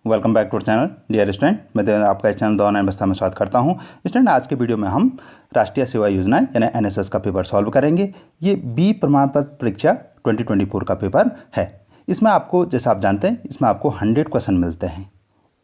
Welcome back to channel dear student. मैं देवेंद्र आपका इस चैनल दौरान व्यवस्था में स्वागत करता हूं। स्टूडेंट, आज के वीडियो में हम राष्ट्रीय सेवा योजना यानी एनएसएस का पेपर सॉल्व करेंगे। ये बी प्रमाण पत्र परीक्षा 2024 का पेपर है। इसमें आपको, जैसा आप जानते हैं, इसमें आपको 100 क्वेश्चन मिलते हैं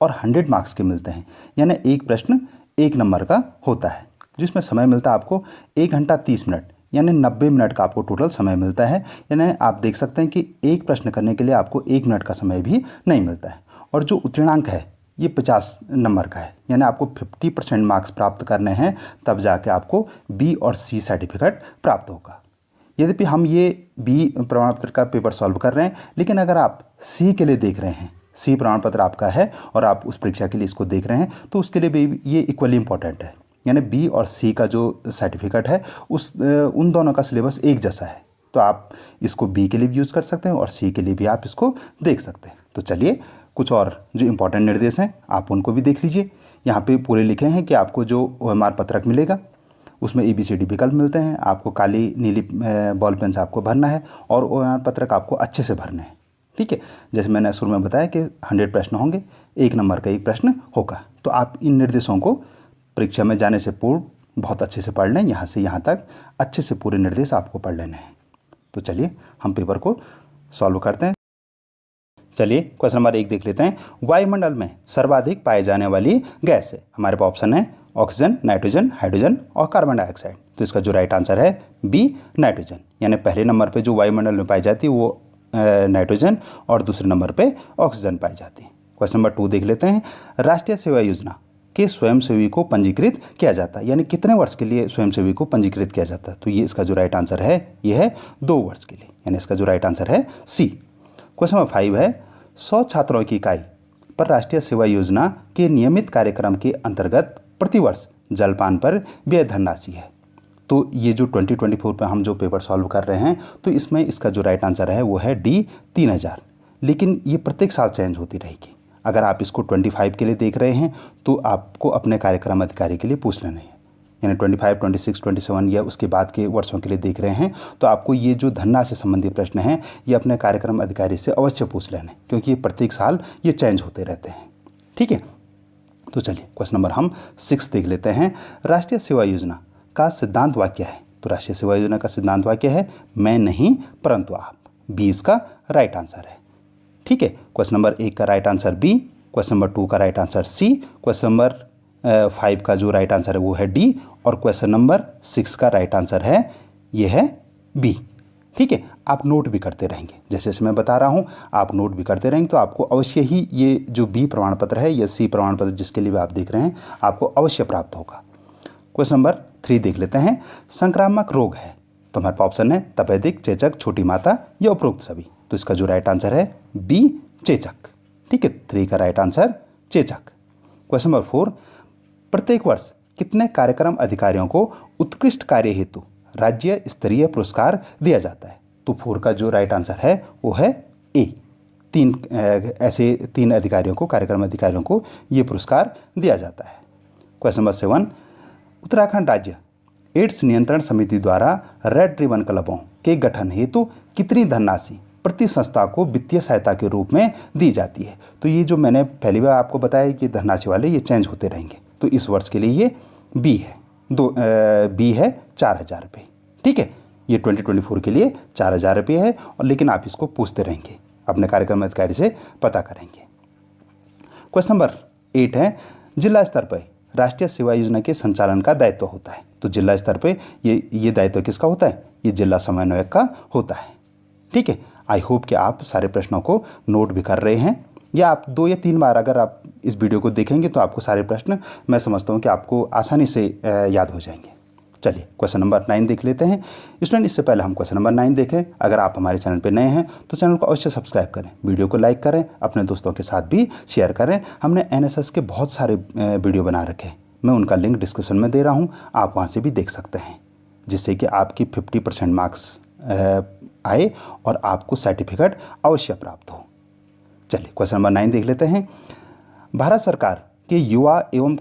और 100 मार्क्स के मिलते हैं, यानी एक प्रश्न 1 नंबर का होता है, जिसमें समय मिलता है आपको 1 घंटा 30 मिनट, यानी 90 मिनट का आपको टोटल समय मिलता है। यानी आप देख सकते हैं कि एक प्रश्न करने के लिए आपको 1 मिनट का समय भी नहीं मिलता है। और जो उत्तीर्णांक है ये 50 नंबर का है, यानी आपको 50% मार्क्स प्राप्त करने हैं, तब जाके आपको बी और सी सर्टिफिकेट प्राप्त होगा। यद्यपि हम ये बी प्रमाण पत्र का पेपर सॉल्व कर रहे हैं, लेकिन अगर आप सी के लिए देख रहे हैं, सी प्रमाण पत्र आपका है और आप उस परीक्षा के लिए इसको देख रहे हैं, तो उसके लिए भी ये इक्वली इंपॉर्टेंट है। यानी बी और सी का जो सर्टिफिकेट है उन दोनों का सिलेबस एक जैसा है, तो आप इसको बी के लिए भी यूज़ कर सकते हैं और सी के लिए भी आप इसको देख सकते हैं। तो चलिए, कुछ और जो इम्पोर्टेंट निर्देश हैं आप उनको भी देख लीजिए। यहाँ पे पूरे लिखे हैं कि आपको जो OMR पत्रक मिलेगा उसमें ABCD विकल्प मिलते हैं। आपको काली नीली बॉल पेन से आपको भरना है और OMR पत्रक आपको अच्छे से भरने हैं, ठीक है। जैसे मैंने शुरू में बताया कि 100 प्रश्न होंगे, 1 नंबर का एक प्रश्न होगा। तो आप इन निर्देशों को परीक्षा में जाने से पूर्व बहुत अच्छे से पढ़ लें। यहाँ से यहाँ तक अच्छे से पूरे निर्देश आपको पढ़ लेने हैं। तो चलिए हम पेपर को सॉल्व करते हैं। चलिए क्वेश्चन नंबर 1 देख लेते हैं। वायुमंडल में सर्वाधिक पाए जाने वाली गैस है। हमारे पास ऑप्शन है ऑक्सीजन, नाइट्रोजन, हाइड्रोजन और कार्बन डाइऑक्साइड। तो इसका जो राइट आंसर है बी, नाइट्रोजन। यानी पहले नंबर पे जो वायुमंडल में पाई जाती है वो नाइट्रोजन और दूसरे नंबर पे ऑक्सीजन पाई जाती है। क्वेश्चन नंबर 2 देख लेते हैं। राष्ट्रीय सेवा योजना के स्वयंसेवी को पंजीकृत किया जाता है, यानी कितने वर्ष के लिए स्वयंसेवी को पंजीकृत किया जाता है। तो ये इसका जो राइट आंसर है ये है 2 वर्ष के लिए, यानी इसका जो राइट आंसर है सी। क्वेश्चन नंबर 5 है 100 छात्रों की इकाई पर राष्ट्रीय सेवा योजना के नियमित कार्यक्रम के अंतर्गत प्रतिवर्ष जलपान पर व्यय धनराशि है। तो ये जो 2024 पे हम जो पेपर सॉल्व कर रहे हैं, तो इसमें इसका जो राइट आंसर है वो है डी, 3000। लेकिन ये प्रत्येक साल चेंज होती रहेगी। अगर आप इसको 25 के लिए देख रहे हैं तो आपको अपने कार्यक्रम अधिकारी के लिए पूछ लेना है, यानी 25, 26, 27 या उसके बाद के वर्षों के लिए देख रहे हैं, तो आपको ये जो धनराशि से संबंधित प्रश्न हैं ये अपने कार्यक्रम अधिकारी से अवश्य पूछ लेना, क्योंकि ये प्रत्येक साल ये चेंज होते रहते हैं, ठीक है। तो चलिए क्वेश्चन नंबर हम 6 देख लेते हैं। राष्ट्रीय सेवा योजना का सिद्धांत वाक्य है। तो राष्ट्रीय सेवा योजना का सिद्धांत वाक्य है मैं नहीं परंतु आप। बी इसका राइट आंसर है, ठीक है। क्वेश्चन नंबर 1 का right answer B, question number 2 का right answer C, question number 5 का जो राइट आंसर है वो है डी और क्वेश्चन नंबर 6 का राइट आंसर है ये है बी, ठीक है। आप नोट भी करते रहेंगे, जैसे जैसे मैं बता रहा हूँ आप नोट भी करते रहेंगे, तो आपको अवश्य ही ये जो बी प्रमाण पत्र है या सी प्रमाण पत्र जिसके लिए भी आप देख रहे हैं आपको अवश्य प्राप्त होगा। क्वेश्चन नंबर 3 देख लेते हैं। संक्रामक रोग है, तो हमारे पास ऑप्शन है तपेदिक, चेचक, छोटी माता या उपरोक्त सभी। तो इसका जो राइट आंसर है बी, चेचक, ठीक है। 3 का राइट आंसर चेचक। क्वेश्चन नंबर 4, प्रत्येक वर्ष कितने कार्यक्रम अधिकारियों को उत्कृष्ट कार्य हेतु राज्य स्तरीय पुरस्कार दिया जाता है। तो 4 का जो राइट आंसर है वो है ए, 3 अधिकारियों को, कार्यक्रम अधिकारियों को ये पुरस्कार दिया जाता है। क्वेश्चन नंबर 7, उत्तराखंड राज्य एड्स नियंत्रण समिति द्वारा रेड रिबन क्लबों के गठन हेतु कितनी धनराशि प्रति संस्था को वित्तीय सहायता के रूप में दी जाती है। तो ये जो मैंने पहली बार आपको बताया कि धनराशि वाले ये चेंज होते रहेंगे, तो इस वर्ष के लिए ये बी है, बी है 4000 रुपये, ठीक है। ये 2024 के लिए 4000 रुपये है, और लेकिन आप इसको पूछते रहेंगे, अपने कार्यक्रम अधिकारी से पता करेंगे। क्वेश्चन नंबर 8 है जिला स्तर पर राष्ट्रीय सेवा योजना के संचालन का दायित्व होता है। तो जिला स्तर पे ये दायित्व किसका होता है, ये जिला समन्वयक का होता है, ठीक है। आई होप कि आप सारे प्रश्नों को नोट भी कर रहे हैं, या आप 2 या 3 बार अगर आप इस वीडियो को देखेंगे तो आपको सारे प्रश्न, मैं समझता हूँ कि आपको आसानी से याद हो जाएंगे। चलिए क्वेश्चन नंबर 9 देख लेते हैं। स्टूडेंट, इससे पहले हम क्वेश्चन नंबर 9 देखें, अगर आप हमारे चैनल पर नए हैं तो चैनल को अवश्य सब्सक्राइब करें, वीडियो को लाइक करें, अपने दोस्तों के साथ भी शेयर करें। हमने एनएसएस के बहुत सारे वीडियो बना रखे हैं, मैं उनका लिंक डिस्क्रिप्शन में दे रहा हूँ, आप वहाँ से भी देख सकते हैं, जिससे कि आपकी 50% मार्क्स आए और आपको सर्टिफिकेट अवश्य प्राप्त हो। चलिए क्वेश्चन नंबर 9 देख लेते हैं। भारत सरकार के युवा एवं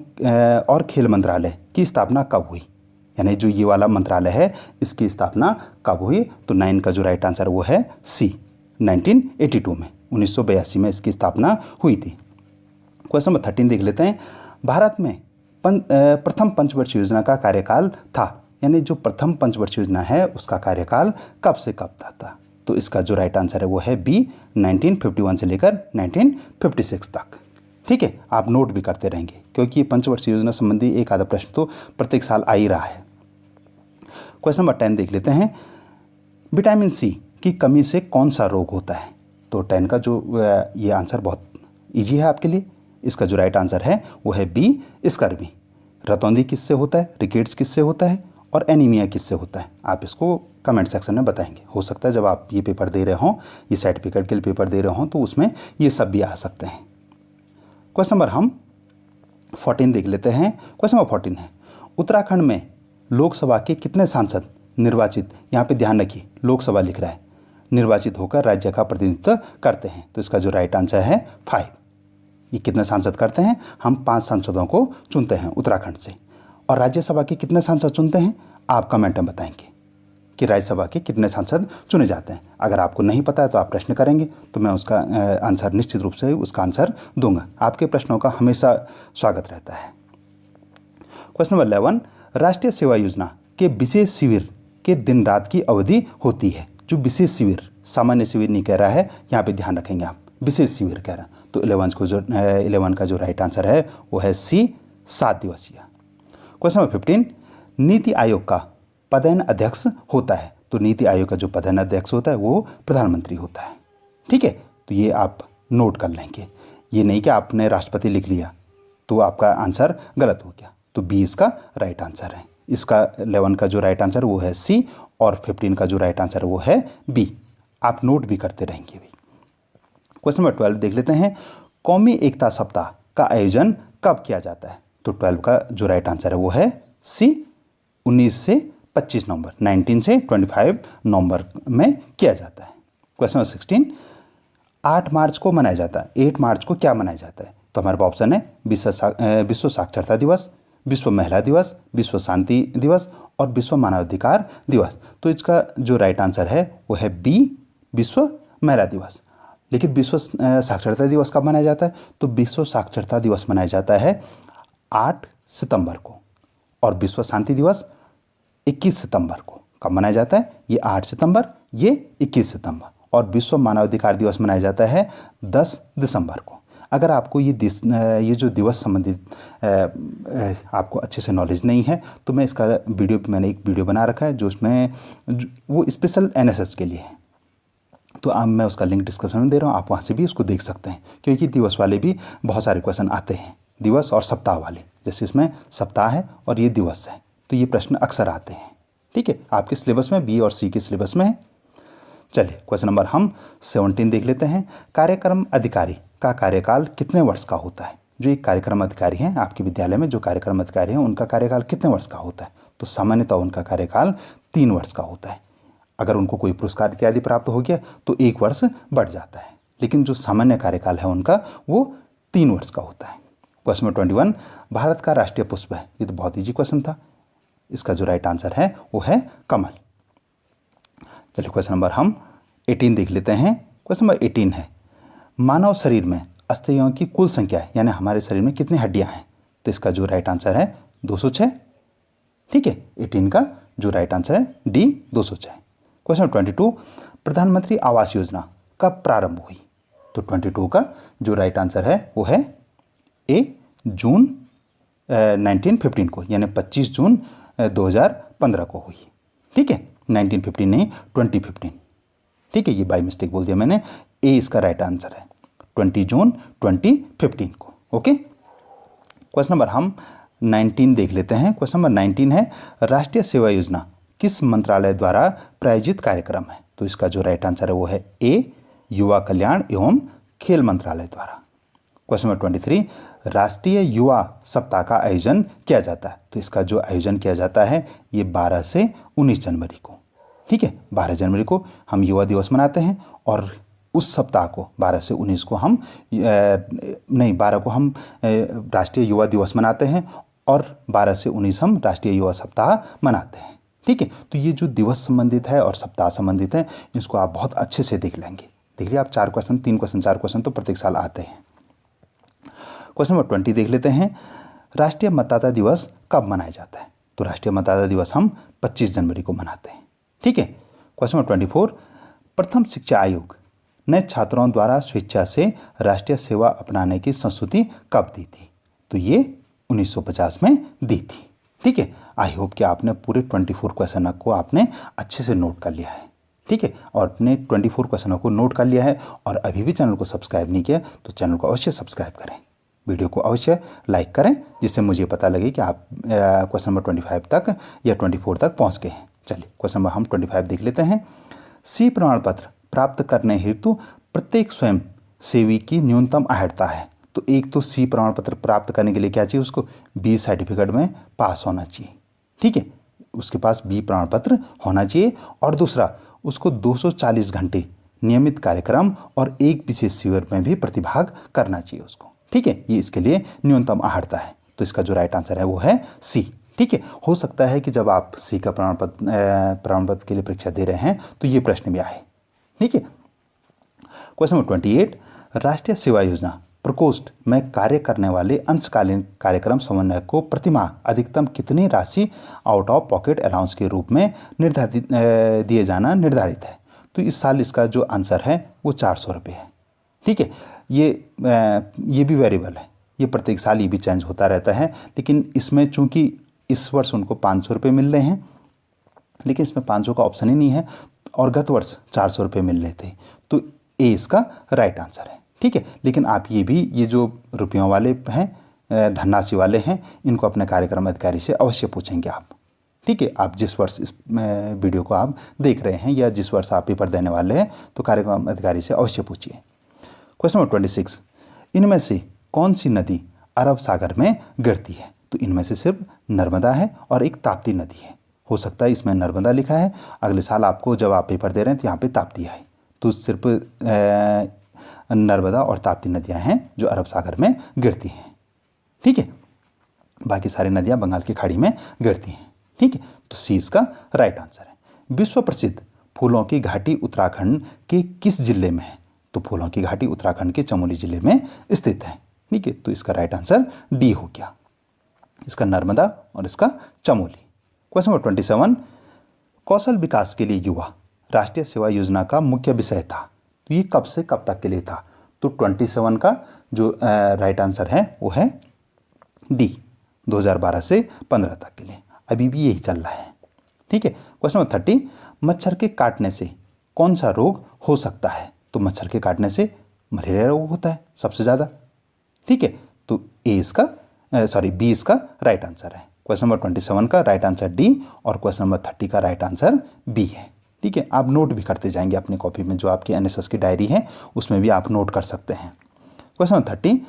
और खेल मंत्रालय की स्थापना कब हुई, यानी जो ये वाला मंत्रालय है इसकी स्थापना कब हुई। तो 9 का जो राइट आंसर वो है सी, 1982 में, 1982 में इसकी स्थापना हुई थी। क्वेश्चन नंबर 13 देख लेते हैं। भारत में प्रथम पंचवर्षीय योजना का कार्यकाल था, यानी जो प्रथम पंचवर्षीय योजना है उसका कार्यकाल कब से कब था? तो इसका जो राइट आंसर है वो है बी, 1951 से लेकर 1956 तक। ठीक है, आप नोट भी करते रहेंगे क्योंकि पंचवर्षीय योजना संबंधी एक आधा प्रश्न तो प्रत्येक साल आ ही रहा है। क्वेश्चन नंबर 10 देख लेते हैं। विटामिन सी की कमी से कौन सा रोग होता है? तो 10 का जो ये आंसर बहुत ईजी है आपके लिए। इसका जो राइट आंसर है वो है बी, स्कर्वी। रतौंधी किससे होता है, रिकेट्स किससे होता है और एनीमिया किससे होता है? आप इसको कमेंट सेक्शन में बताएंगे। हो सकता है जब आप ये पेपर दे रहे हों, ये सर्टिफिकेट के लिए पेपर दे रहे हों, तो उसमें ये सब भी आ सकते हैं। क्वेश्चन नंबर हम 14 देख लेते हैं। क्वेश्चन नंबर 14 है, उत्तराखंड में लोकसभा के कितने सांसद निर्वाचित, यहाँ पे ध्यान रखिए लोकसभा लिख रहा है, निर्वाचित होकर राज्य का प्रतिनिधित्व करते हैं? तो इसका जो राइट आंसर है 5। ये कितने सांसद करते हैं? हम 5 सांसदों को चुनते हैं उत्तराखंड से। और राज्यसभा के कितने सांसद चुनते हैं? आप कमेंट में बताएंगे कि राज्यसभा के कितने सांसद चुने जाते हैं। अगर आपको नहीं पता है तो आप प्रश्न करेंगे तो मैं उसका आंसर निश्चित रूप से उसका आंसर दूंगा। आपके प्रश्नों का हमेशा स्वागत रहता है। क्वेश्चन नंबर 11, राष्ट्रीय सेवा योजना के विशेष शिविर के दिन रात की अवधि होती है? जो विशेष शिविर, सामान्य शिविर नहीं कह रहा है, यहाँ पे ध्यान रखेंगे आप, विशेष शिविर कह रहा है। तो 11 का जो राइट आंसर है वो है सी, 7 दिवसीय। क्वेश्चन नंबर 15, नीति आयोग का पदेन अध्यक्ष होता है? तो नीति आयोग का जो पदेन अध्यक्ष होता है वो प्रधानमंत्री होता है। ठीक है, तो ये आप नोट कर लेंगे। ये नहीं कि आपने राष्ट्रपति लिख लिया तो आपका आंसर गलत हो गया। तो बी इसका राइट आंसर है। इसका 11 का जो राइट आंसर वो है सी और 15 का जो राइट आंसर वो है बी। आप नोट भी करते रहेंगे भी। क्वेश्चन नंबर 12 देख लेते हैं। कौमी एकता सप्ताह का आयोजन कब किया जाता है? तो 12 का जो राइट आंसर है वो है सी, 19 से 25 नवंबर, 19 से 25 नवंबर में किया जाता है। क्वेश्चन नंबर 16, 8 मार्च को मनाया जाता है। 8 मार्च को क्या मनाया जाता है? तो हमारे पास ऑप्शन है विश्व साक्षरता दिवस, विश्व महिला दिवस, विश्व शांति दिवस और विश्व मानवाधिकार दिवस। तो इसका जो राइट आंसर है वो है बी, विश्व महिला दिवस। लेकिन विश्व साक्षरता दिवस कब मनाया जाता है? तो विश्व साक्षरता दिवस मनाया जाता है 8 सितंबर को और विश्व शांति दिवस 21 सितंबर को। कब मनाया जाता है? ये 8 सितंबर, ये 21 सितंबर। और विश्व मानवाधिकार दिवस मनाया जाता है 10 दिसंबर को। अगर आपको ये जो दिवस संबंधित आपको अच्छे से नॉलेज नहीं है तो मैं इसका मैंने एक वीडियो बना रखा है जो उसमें वो स्पेशल एनएसएस के लिए है। तो अब मैं उसका लिंक डिस्क्रिप्शन में दे रहा हूँ, आप वहाँ से भी उसको देख सकते हैं क्योंकि दिवस वाले भी बहुत सारे क्वेश्चन आते हैं, दिवस और सप्ताह वाले। जैसे इसमें सप्ताह है और ये दिवस है तो ये प्रश्न अक्सर आते हैं। ठीक है, आपके सिलेबस में बी और सी के सिलेबस में है। चलिए क्वेश्चन नंबर हम 17 देख लेते हैं। कार्यक्रम अधिकारी का कार्यकाल कितने वर्ष का होता है? जो एक कार्यक्रम अधिकारी हैं आपके विद्यालय में, जो कार्यक्रम अधिकारी हैं उनका कार्यकाल कितने वर्ष का होता है? तो सामान्यतः उनका कार्यकाल 3 वर्ष का होता है। अगर उनको कोई पुरस्कार इत्यादि प्राप्त हो गया तो 1 वर्ष बढ़ जाता है, लेकिन जो सामान्य कार्यकाल है उनका वो 3 वर्ष का होता है। क्वेश्चन नंबर 21, भारत का राष्ट्रीय पुष्प है? ये तो बहुत ईजी क्वेश्चन था। इसका जो राइट आंसर है वो है कमल। चलिए क्वेश्चन नंबर हम 18 देख लेते हैं। क्वेश्चन नंबर 18 है, मानव शरीर में अस्थियों की कुल संख्या है, यानी हमारे शरीर में कितनी हड्डियां हैं? तो इसका जो राइट आंसर है 206। ठीक है, 18 का जो राइट आंसर है डी, 206। क्वेश्चन नंबर 22, प्रधानमंत्री आवास योजना कब प्रारंभ हुई? तो 22 का जो राइट आंसर है वो है ए, जून 1915 को, यानी 25 जून 2015 को हुई। ठीक है, 1915 नहीं 2015। ठीक है, ये बाय मिस्टेक बोल दिया मैंने। ए इसका राइट आंसर है 20 जून 2015 को। ओके, क्वेश्चन नंबर हम 19 देख लेते हैं। क्वेश्चन नंबर 19 है, राष्ट्रीय सेवा योजना किस मंत्रालय द्वारा प्रायोजित कार्यक्रम है? तो इसका जो राइट आंसर है वो है ए, युवा कल्याण एवं खेल मंत्रालय द्वारा। क्वेश्चन नंबर 23, राष्ट्रीय युवा सप्ताह का आयोजन किया जाता है? तो इसका जो आयोजन किया जाता है ये 12 से 19 जनवरी को। ठीक है, 12 जनवरी को हम युवा दिवस मनाते हैं और उस सप्ताह को 12 से 19 को हम 12 को हम राष्ट्रीय युवा दिवस मनाते हैं और 12 से 19 हम राष्ट्रीय युवा सप्ताह मनाते हैं। ठीक है, तो ये जो दिवस संबंधित है और सप्ताह संबंधित है इसको आप बहुत अच्छे से देख लेंगे। देखिए आप 4 क्वेश्चन 3 क्वेश्चन 4 क्वेश्चन तो प्रत्येक साल आते हैं। क्वेश्चन नंबर 20 देख लेते हैं। राष्ट्रीय मतदाता दिवस कब मनाया जाता है? तो राष्ट्रीय मतदाता दिवस हम 25 जनवरी को मनाते हैं। ठीक है। क्वेश्चन नंबर 24, प्रथम शिक्षा आयोग नए छात्रों द्वारा स्वेच्छा से राष्ट्रीय सेवा अपनाने की संस्तुति कब दी थी? तो ये 1950 में दी थी। ठीक है। आई होप कि आपने पूरे 24 क्वेश्चन को आपने अच्छे से नोट कर लिया है। ठीक है। और अपने 24 क्वेश्चनों को नोट कर लिया है और अभी भी चैनल को सब्सक्राइब नहीं किया तो चैनल को अवश्य सब्सक्राइब करें, वीडियो को अवश्य लाइक करें, जिससे मुझे पता लगे कि आप क्वेश्चन नंबर 25 तक या 24 तक पहुंच गए हैं। चलिए क्वेश्चन नंबर हम 25 देख लेते हैं। सी प्रमाण पत्र प्राप्त करने हेतु प्रत्येक स्वयं सेवी की न्यूनतम अहर्ता है। तो एक तो सी प्रमाण पत्र प्राप्त करने के लिए क्या चाहिए? उसको बी सर्टिफिकेट में पास होना चाहिए। ठीक है, उसके पास बी प्रमाण पत्र होना चाहिए। और दूसरा, उसको 240 घंटे नियमित कार्यक्रम और एक विशेष शिविर में भी प्रतिभाग करना चाहिए उसको। ठीक है, ये इसके लिए न्यूनतम अहर्ता है। तो इसका जो राइट आंसर है वो है सी। ठीक है। हो सकता है कि जब आप सी का प्रमाण पत्र के लिए परीक्षा दे रहे हैं तो ये प्रश्न भी आए। ठीक है। क्वेश्चन नंबर 28, राष्ट्रीय सेवा योजना प्रकोष्ठ में कार्य करने वाले अंशकालीन कार्यक्रम समन्वयक को प्रतिमाह अधिकतम कितनी राशि आउट ऑफ पॉकेट अलाउंस के रूप में निर्धारित दिए जाना निर्धारित है? तो इस साल इसका जो आंसर है वो 400 रुपये है। ठीक है। ये भी वेरिएबल है, ये प्रत्येक साल ये भी चेंज होता रहता है, लेकिन इसमें चूंकि इस वर्ष उनको 500 रुपये मिल रहे हैं, लेकिन इसमें 500 का ऑप्शन ही नहीं है और गत वर्ष 400 रुपये मिल रहे थे, तो ए इसका राइट आंसर है। ठीक है। लेकिन आप ये जो रुपयों वाले हैं, धनराशि वाले हैं, इनको अपने कार्यक्रम अधिकारी से अवश्य पूछेंगे आप। ठीक है। आप जिस वर्ष इस वीडियो को आप देख रहे हैं या जिस वर्ष आप पेपर देने वाले हैं तो कार्यक्रम अधिकारी से अवश्य पूछिए। क्वेश्चन नंबर 26, इनमें से कौन सी नदी अरब सागर में गिरती है? तो इनमें से सिर्फ नर्मदा है और एक ताप्ती नदी है। हो सकता है इसमें नर्मदा लिखा है, अगले साल आपको जब आप पेपर दे रहे हैं तो यहाँ पे ताप्ती है, तो सिर्फ नर्मदा और ताप्ती नदियाँ हैं जो अरब सागर में गिरती हैं। ठीक है। बाकी सारी नदियाँ बंगाल की खाड़ी में गिरती हैं। ठीक है। तो सी इसका राइट आंसर है। विश्व प्रसिद्ध फूलों की घाटी उत्तराखंड के किस जिले में है? तो फूलों की घाटी उत्तराखंड के चमोली जिले में स्थित है। ठीक है। तो इसका राइट आंसर डी हो गया, इसका नर्मदा और इसका चमोली। क्वेश्चन नंबर 27, कौशल विकास के लिए युवा राष्ट्रीय सेवा योजना का मुख्य विषय था। तो ये कब से कब तक के लिए था? तो 27 का जो राइट आंसर है वो है डी, 2012 से 15 तक के लिए। अभी भी यही चल रहा है। ठीक है। क्वेश्चन नंबर 30, मच्छर के काटने से कौन सा रोग हो सकता है? तो मच्छर के काटने से मलेरिया रोग होता है सबसे ज़्यादा। ठीक है। तो बी इसका राइट आंसर है। क्वेश्चन नंबर 27 का राइट आंसर डी और क्वेश्चन नंबर 30 का राइट आंसर बी है। ठीक है। आप नोट भी करते जाएंगे अपनी कॉपी में, जो आपकी एनएसएस की डायरी है उसमें भी आप नोट कर सकते हैं। क्वेश्चन नंबर 30,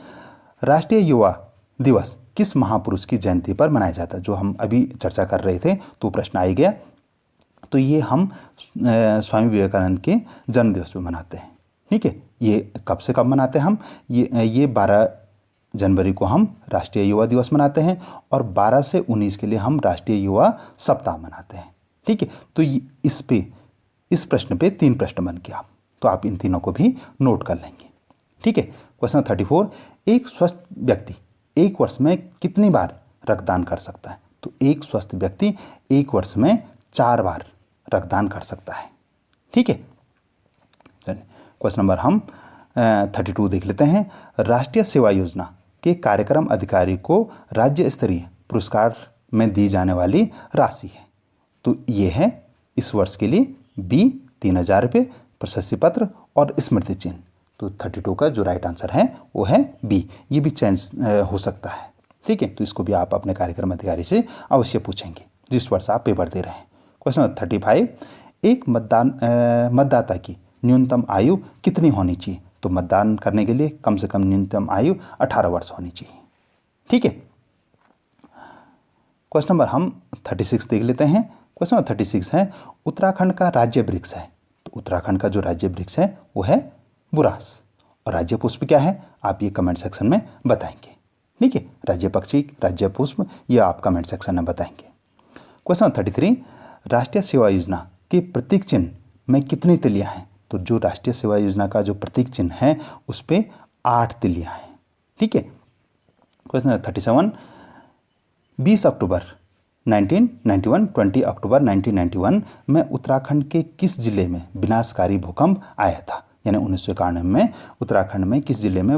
राष्ट्रीय युवा दिवस किस महापुरुष की जयंती पर मनाया जाता है? जो हम अभी चर्चा कर रहे थे तो प्रश्न आ ही गया। तो ये हम स्वामी विवेकानंद के जन्मदिवस पर मनाते हैं। ठीक है। ये कब से कब मनाते हैं हम? ये 12 जनवरी को हम राष्ट्रीय युवा दिवस मनाते हैं और 12 से 19 के लिए हम राष्ट्रीय युवा सप्ताह मनाते हैं। ठीक है। तो इस प्रश्न पे 3 प्रश्न बन गया, तो आप इन तीनों को भी नोट कर लेंगे। ठीक है। क्वेश्चन 34, एक स्वस्थ व्यक्ति एक वर्ष में कितनी बार रक्तदान कर सकता है? तो एक स्वस्थ व्यक्ति एक वर्ष में 4 बार रक्तदान कर सकता है। ठीक है। चलिए क्वेश्चन नंबर हम 32 देख लेते हैं। राष्ट्रीय सेवा योजना के कार्यक्रम अधिकारी को राज्य स्तरीय पुरस्कार में दी जाने वाली राशि है। तो ये है इस वर्ष के लिए बी, 3000 रुपये, प्रशस्ति पत्र और स्मृति चिन्ह। तो 32 का जो राइट आंसर है वो है बी। ये भी चेंज हो सकता है। ठीक है। तो इसको भी आप अपने कार्यक्रम अधिकारी से अवश्य पूछेंगे जिस वर्ष आप पेपर दे रहे हैं। क्वेश्चन नंबर 35, एक मतदाता की न्यूनतम आयु कितनी होनी चाहिए? तो मतदान करने के लिए कम से कम न्यूनतम आयु 18 वर्ष होनी चाहिए। ठीक है। क्वेश्चन नंबर हम 36 देख लेते हैं। क्वेश्चन नंबर 36 है, उत्तराखंड का राज्य वृक्ष है। तो उत्तराखंड का जो राज्य वृक्ष है वो है बुरास। और राज्य पुष्प क्या है आप ये कमेंट सेक्शन में बताएंगे। ठीक है। राज्य पक्षी, राज्य पुष्प, ये आप कमेंट सेक्शन में बताएंगे। क्वेश्चन नंबर 33, राष्ट्रीय सेवा योजना के प्रतीक चिन्ह में कितनी तिलियां हैं? तो जो राष्ट्रीय सेवा योजना का जो प्रतीक चिन्ह है उस पर 8 तिलियां हैं। ठीक है। क्वेश्चन नंबर 37, 20 अक्टूबर 1991, 20 अक्टूबर 1991 में उत्तराखंड के किस जिले में विनाशकारी भूकंप आया था? यानी 1991 में उत्तराखंड में किस जिले में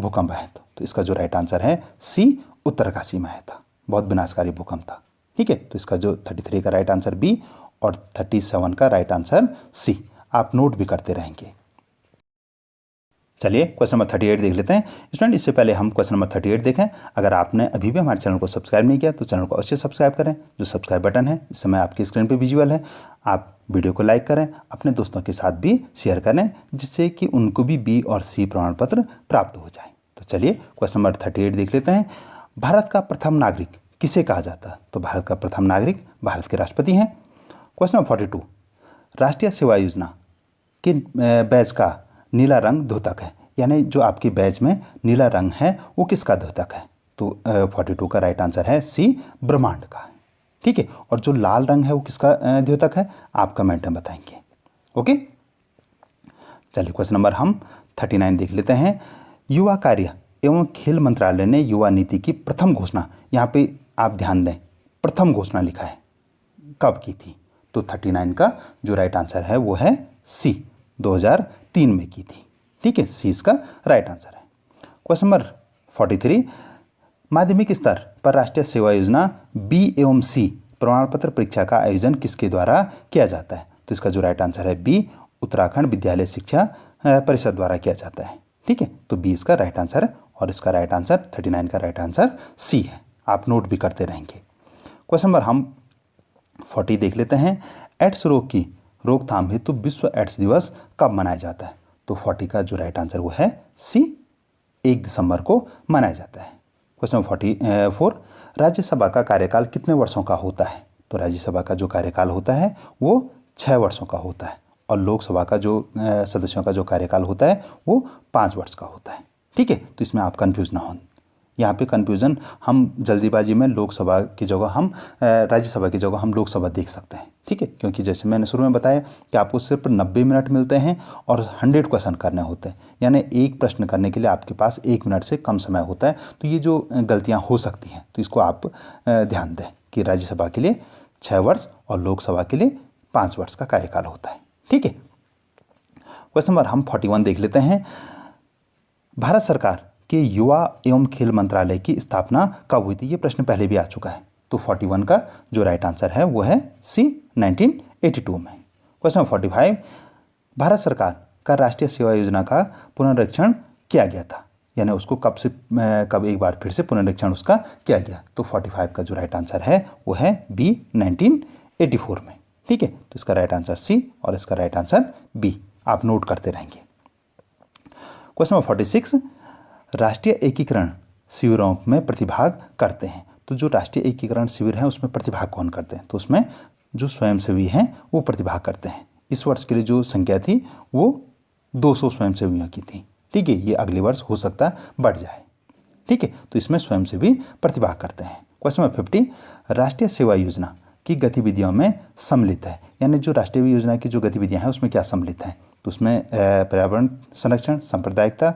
भूकंप आया था? तो इसका जो राइट आंसर है सी, उत्तरकाशी में आया था। बहुत विनाशकारी भूकंप था। ठीक है, तो इसका जो 33 का राइट आंसर बी और 37 का राइट आंसर सी। आप नोट भी करते रहेंगे। चलिए क्वेश्चन नंबर 38 देख लेते हैं। स्टूडेंट, इससे पहले हम क्वेश्चन नंबर 38 देखें, अगर आपने अभी भी हमारे चैनल को सब्सक्राइब नहीं किया तो चैनल को अवश्य सब्सक्राइब करें। जो सब्सक्राइब बटन है इस समय आपकी स्क्रीन पे विजुअल है। आप वीडियो को लाइक करें, अपने दोस्तों के साथ भी शेयर करें, जिससे कि उनको भी बी और सी प्रमाण पत्र प्राप्त हो जाए। तो चलिए क्वेश्चन नंबर 38 देख लेते हैं। भारत का प्रथम नागरिक किसे कहा जाता है? तो भारत का प्रथम नागरिक भारत के राष्ट्रपति हैं। क्वेश्चन नंबर 42, राष्ट्रीय सेवा योजना के बैच का नीला रंग द्योतक है। यानी जो आपकी बैच में नीला रंग है वो किसका द्योतक है? तो 42 का राइट आंसर है सी, ब्रह्मांड का। ठीक है, और जो लाल रंग है वो किसका द्योतक है? आप कमेंट में बताएंगे। ओके, चलिए क्वेश्चन नंबर हम 39 देख लेते हैं। युवा कार्य एवं खेल मंत्रालय ने युवा नीति की प्रथम घोषणा, यहाँ पे आप ध्यान दें, प्रथम घोषणा लिखा है, कब की थी? तो 39 का जो राइट आंसर है वो है सी, 2003 में की थी। ठीक है, सी इसका राइट आंसर है। क्वेश्चन नंबर 43, माध्यमिक स्तर पर राष्ट्रीय सेवा योजना बी एवं सी प्रमाण पत्र परीक्षा का आयोजन किसके द्वारा किया जाता है? तो इसका जो राइट आंसर है बी, उत्तराखंड विद्यालय शिक्षा परिषद द्वारा किया जाता है। ठीक है, तो बी इसका राइट आंसर है और इसका राइट आंसर 39 का राइट आंसर सी है। आप नोट भी करते रहेंगे। क्वेश्चन नंबर हम 40 देख लेते हैं। एड्स रोग की रोकथाम हेतु विश्व एड्स दिवस कब मनाया जाता है? तो 40 का जो राइट आंसर वो है सी, 1 दिसंबर को मनाया जाता है। क्वेश्चन नंबर 44, राज्यसभा का कार्यकाल कितने वर्षों का होता है? तो राज्यसभा का जो कार्यकाल होता है वो 6 वर्षों का होता है और लोकसभा का जो सदस्यों का जो कार्यकाल होता है वो 5 वर्ष का होता है। ठीक है, तो इसमें आप कन्फ्यूज ना हो। यहाँ पे कन्फ्यूज़न हम जल्दीबाजी में लोकसभा की जगह हम राज्यसभा की जगह हम लोकसभा देख सकते हैं। ठीक है, क्योंकि जैसे मैंने शुरू में बताया कि आपको सिर्फ 90 मिनट मिलते हैं और 100 क्वेश्चन करने होते हैं, यानी एक प्रश्न करने के लिए आपके पास 1 मिनट से कम समय होता है। तो ये जो गलतियाँ हो सकती हैं तो इसको आप ध्यान दें कि राज्यसभा के लिए 6 वर्ष और लोकसभा के लिए 5 वर्ष का कार्यकाल होता है। ठीक है, क्वेश्चन नंबर हम 41 देख लेते हैं। भारत सरकार के युवा एवं खेल मंत्रालय की स्थापना कब हुई थी? ये प्रश्न पहले भी आ चुका है। तो 41 का जो राइट आंसर है वो है सी, 1982 में। क्वेश्चन 45, भारत सरकार का राष्ट्रीय सेवा योजना का पुनरीक्षण किया गया था, यानी उसको कब एक बार फिर से पुनरीक्षण उसका किया गया? तो 45 का जो राइट आंसर है वो है बी, 1984 में। ठीक है, तो इसका राइट आंसर सी और इसका राइट आंसर बी। आप नोट करते रहेंगे। क्वेश्चन नंबर 46, राष्ट्रीय एकीकरण शिविरों में प्रतिभाग करते हैं। तो जो राष्ट्रीय एकीकरण शिविर है उसमें प्रतिभाग कौन करते हैं? तो उसमें जो स्वयंसेवी हैं वो प्रतिभाग करते हैं। इस वर्ष के लिए जो संख्या थी वो 200 स्वयंसेवियों की थी। ठीक है, ये अगले वर्ष हो सकता है बढ़ जाए। ठीक है, तो इसमें स्वयंसेवी प्रतिभाग करते हैं। क्वेश्चन नंबर 50, राष्ट्रीय सेवा योजना की गतिविधियों में सम्मिलित है, यानी जो राष्ट्रीय योजना की जो गतिविधियां हैं उसमें क्या सम्मिलित है? तो उसमें पर्यावरण संरक्षण, सांप्रदायिकता,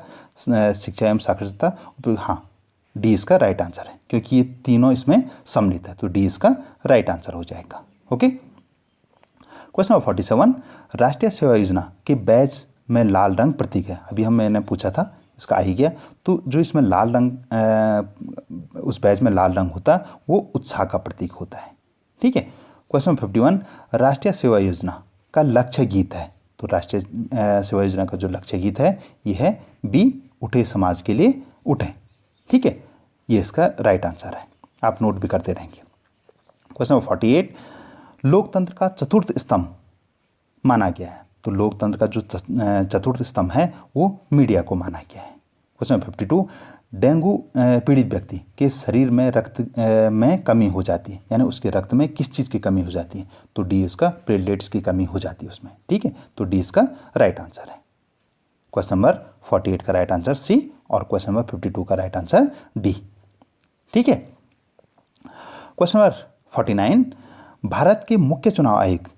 शिक्षा एवं साक्षरता, हाँ, डी इसका राइट आंसर है क्योंकि ये तीनों इसमें सम्मिलित है, तो डी इसका राइट आंसर हो जाएगा। ओके, क्वेश्चन नंबर 47, राष्ट्रीय सेवा योजना के बैच में लाल रंग प्रतीक है। अभी मैंने पूछा था, इसका आ ही गया। तो जो इसमें लाल रंग उस बैच में लाल रंग होता है वो उत्साह का प्रतीक होता है। ठीक है, क्वेश्चन नंबर 51, राष्ट्रीय सेवा योजना का लक्ष्य गीत है। तो राष्ट्रीय सेवा योजना का जो लक्ष्य गीत है ये है बी, उठे समाज के लिए उठे। ठीक है, ये इसका राइट आंसर है। आप नोट भी करते रहेंगे। क्वेश्चन नंबर 48, लोकतंत्र का चतुर्थ स्तंभ माना गया है। तो लोकतंत्र का जो चतुर्थ स्तंभ है वो मीडिया को माना गया है। क्वेश्चन नंबर 52, डेंगू पीड़ित व्यक्ति के शरीर में रक्त में कमी हो जाती है, यानी उसके रक्त में किस चीज़ की कमी हो जाती है? तो डी इसका प्लेटलेट्स की कमी हो जाती है उसमें। ठीक है, तो डी इसका राइट आंसर है। क्वेश्चन नंबर 48 का राइट आंसर सी और क्वेश्चन नंबर 52 का राइट आंसर डी। ठीक है, क्वेश्चन नंबर 49, भारत के मुख्य चुनाव आयुक्त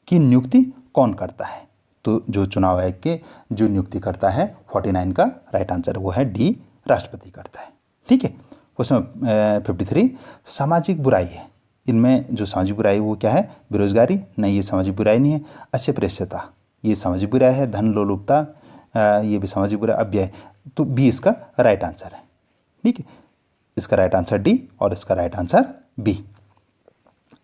की नियुक्ति कौन करता है? तो जो चुनाव आयोग के जो नियुक्ति करता है 49 का राइट आंसर वो है डी, राष्ट्रपति करता है। ठीक है, क्वेश्चन 53 सामाजिक बुराई है, इनमें जो सामाजिक बुराई वो क्या है? बेरोजगारी? नहीं, ये सामाजिक बुराई नहीं है। अस्पृश्यता ये सामाजिक बुराई है। धन लोलुपता ये भी सामाजिक बुराई। अव्यय, तो बी इसका राइट आंसर है। ठीक है, इसका राइट आंसर डी और इसका राइट आंसर बी।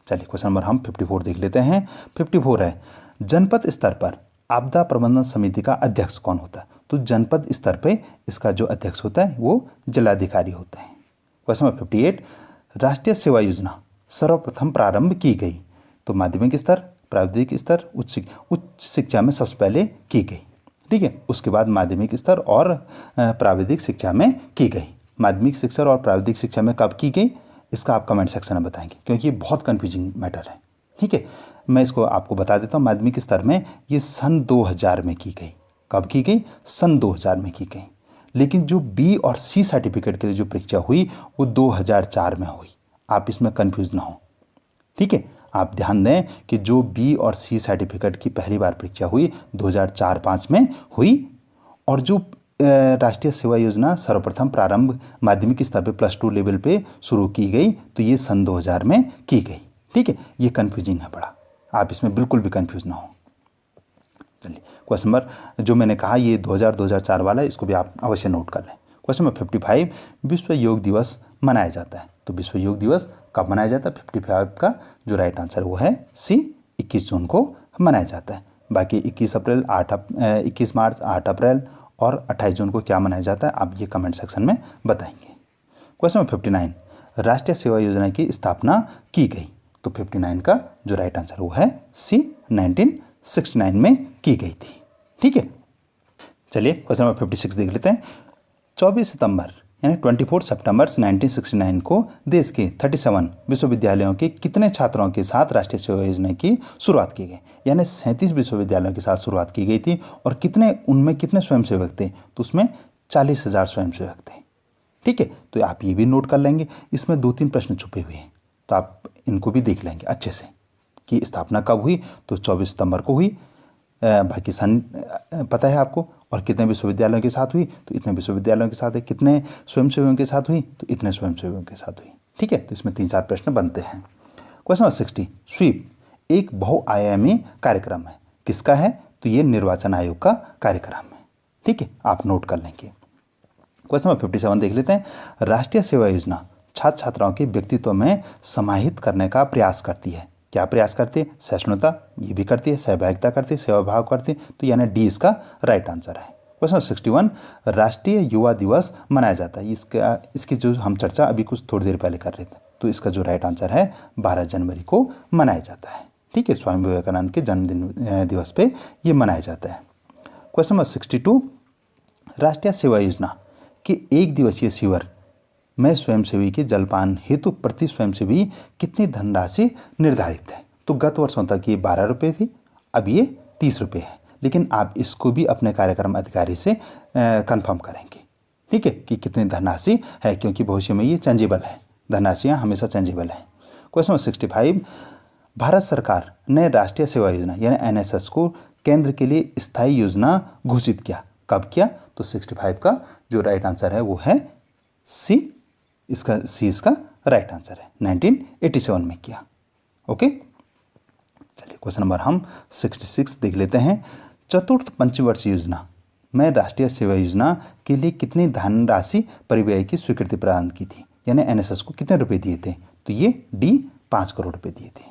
चलिए क्वेश्चन नंबर हम 54 देख लेते हैं। 54 है जनपद स्तर पर आपदा प्रबंधन समिति का अध्यक्ष कौन होता है? तो जनपद स्तर पे इसका जो अध्यक्ष होता है वो जिलाधिकारी होते हैं। क्वेश्चन नंबर 58 राष्ट्रीय सेवा योजना सर्वप्रथम प्रारंभ की गई? तो माध्यमिक स्तर, प्राविधिक स्तर, उच्च शिक्षा में सबसे पहले की गई। ठीक है, उसके बाद माध्यमिक स्तर और प्राविधिक शिक्षा में की गई। माध्यमिक शिक्षा और प्राविधिक शिक्षा में कब की गई, इसका आप कमेंट सेक्शन में बताएंगे, क्योंकि ये बहुत कन्फ्यूजिंग मैटर है। ठीक है, मैं इसको आपको बता देता हूँ। माध्यमिक स्तर में ये सन 2000 में की गई। कब की गई? सन 2000 में की गई। लेकिन जो बी और सी सर्टिफिकेट के लिए जो परीक्षा हुई वो 2004 में हुई। आप इसमें कन्फ्यूज ना हो। ठीक है, आप ध्यान दें कि जो बी और सी सर्टिफिकेट की पहली बार परीक्षा हुई 2004-05 में हुई, और जो राष्ट्रीय सेवा योजना सर्वप्रथम प्रारंभ माध्यमिक स्तर पे +2 लेवल पे शुरू की गई तो ये सन 2000 में की गई। ठीक है, ये कन्फ्यूजिंग है बड़ा, आप इसमें बिल्कुल भी कन्फ्यूज ना हो। चलिए क्वेश्चन नंबर जो मैंने कहा ये 2000-2004 वाला है, इसको भी आप अवश्य नोट कर लें। क्वेश्चन नंबर 55 विश्व योग दिवस मनाया जाता है? तो विश्व योग दिवस कब मनाया जाता है? 55 का जो राइट आंसर वो है सी, 21 जून को मनाया जाता है। बाकी 21 अप्रैल, 21 मार्च, 8 अप्रैल और 28 जून को क्या मनाया जाता है, आप ये कमेंट सेक्शन में बताएंगे। क्वेश्चन नंबर 59 राष्ट्रीय सेवा योजना की स्थापना की गई? तो 59 का जो राइट आंसर वो है सी, 1969 में की गई थी। ठीक है, चलिए क्वेश्चन नंबर 56 देख लेते हैं। 24 सितंबर यानी 24 सितंबर 1969 को देश के 37 विश्वविद्यालयों के कितने छात्रों के साथ राष्ट्रीय सेवा योजना की शुरुआत की गई? यानी 37 विश्वविद्यालयों के साथ शुरुआत की गई थी। और उनमें कितने स्वयंसेवक थे? तो उसमें 40,000 स्वयंसेवक थे। ठीक है, तो आप ये भी नोट कर लेंगे। इसमें 2-3 प्रश्न छुपे हुए हैं, तो आप इनको भी देख लेंगे अच्छे से कि स्थापना कब हुई। तो 24 सितंबर को हुई। बाकी सन पता है आपको, और कितने विश्वविद्यालयों के साथ हुई? तो इतने विश्वविद्यालयों के साथ है। कितने स्वयंसेवकों के साथ हुई? तो इतने स्वयंसेवकों के साथ हुई। ठीक है, तो इसमें 3-4 प्रश्न बनते हैं। क्वेश्चन नंबर 60 स्वीप एक बहुआयामी कार्यक्रम है, किसका है? तो ये निर्वाचन आयोग का कार्यक्रम है। ठीक है, आप नोट कर लेंगे। क्वेश्चन नंबर 57 देख लेते हैं। राष्ट्रीय सेवा योजना छात्र छात्राओं के व्यक्तित्व में समाहित करने का प्रयास करती है? क्या प्रयास करती है? सहिष्णुता ये भी करती है, सहभागिता करती है, सेवा भाव करती है। तो यानी डी इसका राइट आंसर है। क्वेश्चन 61 राष्ट्रीय युवा दिवस मनाया जाता है, इसकी जो हम चर्चा अभी कुछ थोड़ी देर पहले कर रहे थे। तो इसका जो राइट आंसर है 12 जनवरी को मनाया जाता है। ठीक है, स्वामी विवेकानंद के जन्मदिन दिवस पे ये मनाया जाता है। क्वेश्चन नंबर 62 राष्ट्रीय सेवा योजना के 1 दिवसीय शिविर में स्वयंसेवी के जलपान हेतु प्रति स्वयंसेवी कितनी धनराशि निर्धारित है? तो गत वर्षों तक ये 12 रुपये थी, अब ये 30 रुपये है। लेकिन आप इसको भी अपने कार्यक्रम अधिकारी से कंफर्म करेंगे। ठीक है, कि कितनी धनराशि है, क्योंकि भविष्य में ये चेंजेबल है, धनराशियाँ हमेशा चेंजेबल है। क्वेश्चन नंबर 65 भारत सरकार ने राष्ट्रीय सेवा योजना यानी NSS को केंद्र के लिए स्थायी योजना घोषित किया, कब किया? तो 65 का जो राइट आंसर है वो है सी, इसका राइट आंसर है 1987 में किया। ओके, चलिए क्वेश्चन नंबर हम 66 देख लेते हैं। चतुर्थ पंचवर्षीय योजना में राष्ट्रीय सेवा योजना के लिए कितनी धनराशि परिव्यय की स्वीकृति प्रदान की थी? यानी NSS को कितने रुपए दिए थे? तो ये डी 5 करोड़ रुपए दिए थे।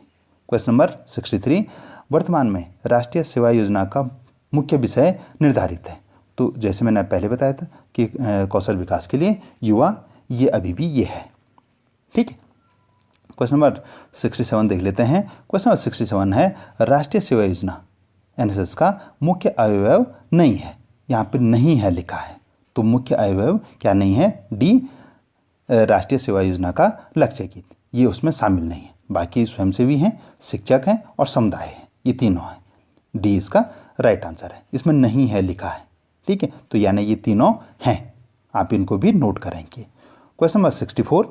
क्वेश्चन नंबर 63 वर्तमान में राष्ट्रीय सेवा योजना का मुख्य विषय निर्धारित है? तो जैसे मैंने पहले बताया था कि कौशल विकास के लिए युवा, ये अभी भी ये है। ठीक है, क्वेश्चन नंबर 67 देख लेते हैं। क्वेश्चन नंबर 67 है राष्ट्रीय सेवा योजना NSS का मुख्य अवयव नहीं है, यहाँ पे नहीं है लिखा है। तो मुख्य अवयव क्या नहीं है? डी राष्ट्रीय सेवा योजना का लक्ष्य गीत, ये उसमें शामिल नहीं है। बाकी स्वयंसेवी हैं, शिक्षक हैं और समुदाय है, ये तीनों हैं। डी इसका राइट आंसर है, इसमें नहीं है लिखा है। ठीक है, तो यानी ये तीनों हैं, आप इनको भी नोट करेंगे। क्वेश्चन नंबर 64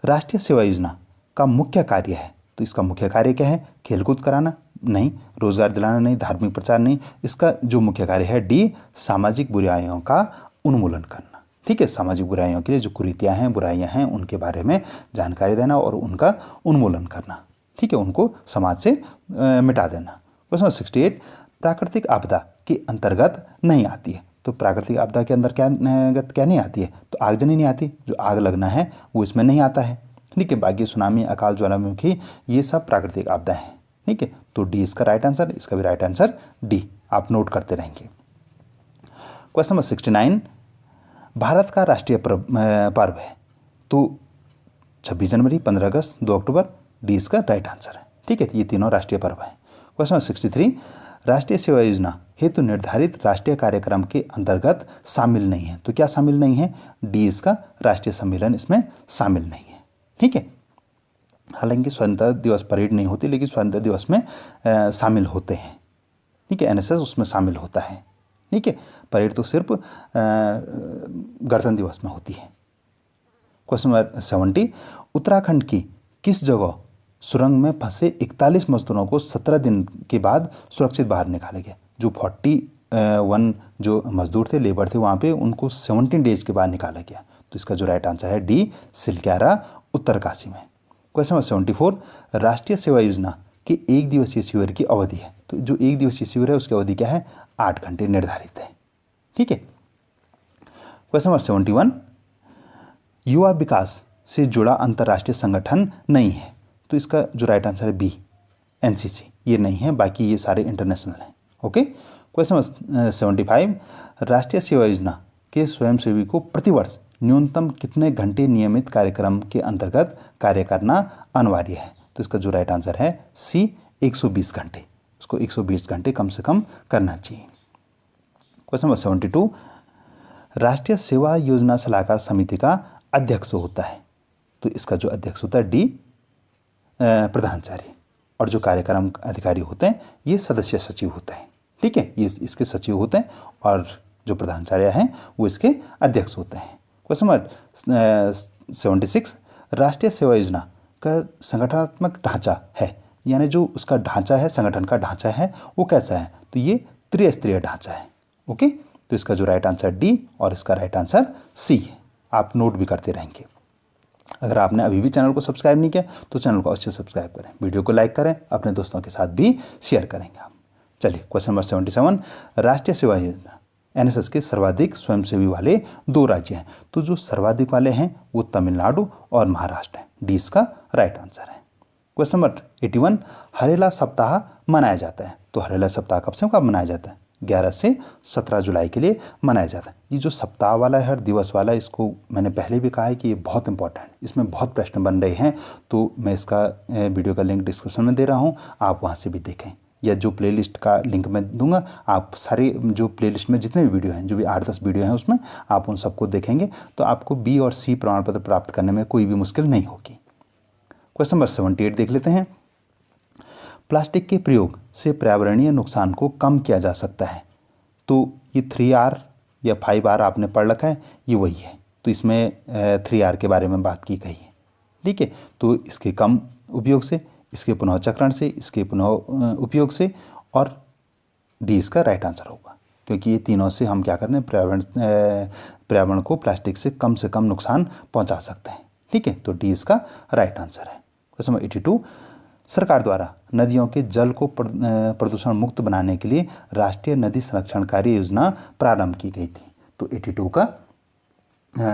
राष्ट्रीय सेवा योजना का मुख्य कार्य है? तो इसका मुख्य कार्य क्या है? खेलकूद कराना नहीं, रोजगार दिलाना नहीं, धार्मिक प्रचार नहीं। इसका जो मुख्य कार्य है डी सामाजिक बुराइयों का उन्मूलन करना। ठीक है, सामाजिक बुराइयों के लिए जो कुरीतियाँ हैं, बुराइयाँ हैं, उनके बारे में जानकारी देना और उनका उन्मूलन करना, ठीक है, उनको समाज से मिटा देना। क्वेश्चन 68, प्राकृतिक आपदा के अंतर्गत नहीं आती है। तो प्राकृतिक आपदा के अंदर क्या नहीं आती है, तो आगजनी नहीं आती, जो आग लगना है वो इसमें नहीं आता है, ठीक है। बाकी सुनामी, अकाल, ज्वालामुखी, ये सब प्राकृतिक आपदा है, ठीक है। तो डी इसका राइट आंसर, इसका भी राइट आंसर डी, आप नोट करते रहेंगे। क्वेश्चन नंबर 69, भारत का राष्ट्रीय पर्व है। तो 26 जनवरी, 15 अगस्त, 2 अक्टूबर, डी इसका राइट आंसर है, ठीक है। ये तीनों राष्ट्रीय पर्व हैं। क्वेश्चन नंबर 63, राष्ट्रीय सेवा योजना हेतु निर्धारित राष्ट्रीय कार्यक्रम के अंतर्गत शामिल नहीं है। तो क्या शामिल नहीं है, डी इसका राष्ट्रीय सम्मेलन इसमें शामिल नहीं है, ठीक है। हालांकि स्वतंत्रता दिवस परेड नहीं होती, लेकिन स्वतंत्रता दिवस में शामिल होते हैं, ठीक है। एनएसएस उसमें शामिल होता है, ठीक है। परेड तो सिर्फ गणतंत्र दिवस में होती है। क्वेश्चन नंबर 70, उत्तराखंड की किस जगह सुरंग में फंसे 41 मजदूरों को 17 दिन के बाद सुरक्षित बाहर निकाले गए। जो 41 जो मजदूर थे, लेबर थे, वहाँ पे उनको 17 डेज के बाद निकाला गया। तो इसका जो राइट आंसर है डी, सिलक्यारा, उत्तरकाशी में। क्वेश्चन नंबर 74, राष्ट्रीय सेवा योजना के 1 दिवसीय शिविर की अवधि है। तो जो 1 दिवसीय शिविर है उसकी अवधि क्या है, 8 घंटे निर्धारित है, ठीक है। क्वेश्चन नंबर 71, युवा विकास से जुड़ा अंतर्राष्ट्रीय संगठन नहीं है। तो इसका जो राइट आंसर है बी, एनसीसी, ये नहीं है, बाकी ये सारे इंटरनेशनल हैं, ओके। क्वेश्चन नंबर 75, राष्ट्रीय सेवा योजना के स्वयंसेवी को प्रतिवर्ष न्यूनतम कितने घंटे नियमित कार्यक्रम के अंतर्गत कार्य करना अनिवार्य है। तो इसका जो राइट आंसर है सी, 120 घंटे, उसको 120 घंटे कम से कम करना चाहिए। क्वेश्चन नंबर 72, राष्ट्रीय सेवा योजना सलाहकार समिति का अध्यक्ष होता है। तो इसका जो अध्यक्ष होता है डी, प्रधानाचार्य, और जो कार्यक्रम अधिकारी होते हैं ये सदस्य सचिव होते हैं, ठीक है। ये इसके सचिव होते हैं और जो प्रधानाचार्य हैं वो इसके अध्यक्ष होते हैं। क्वेश्चन नंबर 76, राष्ट्रीय सेवा योजना का संगठनात्मक ढांचा है, यानी जो उसका ढांचा है, संगठन का ढांचा है, वो कैसा है। तो ये त्रिस्तरीय ढांचा है, ओके। तो इसका जो राइट आंसर डी और इसका राइट आंसर सी है, आप नोट भी करते रहेंगे। अगर आपने अभी भी चैनल को सब्सक्राइब नहीं किया तो चैनल को अवश्य सब्सक्राइब करें, वीडियो को लाइक करें, अपने दोस्तों के साथ भी शेयर करेंगे आप। चलिए क्वेश्चन नंबर 77, राष्ट्रीय सेवा योजना एनएसएस के सर्वाधिक स्वयंसेवी वाले 2 राज्य हैं। तो जो सर्वाधिक वाले हैं वो तमिलनाडु और महाराष्ट्र हैं, डी इसका राइट आंसर है। क्वेश्चन नंबर 81, हरेला सप्ताह मनाया जाता है। तो हरेला सप्ताह कब से कब मनाया जाता है, 11 से 17 जुलाई के लिए मनाया जाता है। ये जो सप्ताह वाला है, हर दिवस वाला, इसको मैंने पहले भी कहा है कि ये बहुत इंपॉर्टेंट है, इसमें बहुत प्रश्न बन रहे हैं। तो मैं इसका वीडियो का लिंक डिस्क्रिप्शन में दे रहा हूँ, आप वहाँ से भी देखें, या जो प्लेलिस्ट का लिंक मैं दूंगा, आप सारे जो प्लेलिस्ट में जितने भी वीडियो हैं, जो भी 8-10 वीडियो हैं उसमें आप उन सबको देखेंगे तो आपको बी और सी प्रमाण पत्र प्राप्त करने में कोई भी मुश्किल नहीं होगी। क्वेश्चन नंबर 78 देख लेते हैं, प्लास्टिक के प्रयोग से पर्यावरणीय नुकसान को कम किया जा सकता है। तो ये 3R या 5R आपने पढ़ रखा है, ये वही है। तो इसमें 3R के बारे में बात की गई है, ठीक है। तो इसके कम उपयोग से, इसके पुनः चक्रण से, इसके पुनः उपयोग से, और डी इसका राइट आंसर होगा, क्योंकि ये तीनों से हम क्या करते हैं, पर्यावरण को प्लास्टिक से कम नुकसान पहुंचा सकते हैं, ठीक है। तो डी इसका राइट आंसर है। क्वेश्चन नंबर 82, सरकार द्वारा नदियों के जल को प्रदूषण मुक्त बनाने के लिए राष्ट्रीय नदी संरक्षण कार्य योजना प्रारंभ की गई थी। तो 82 का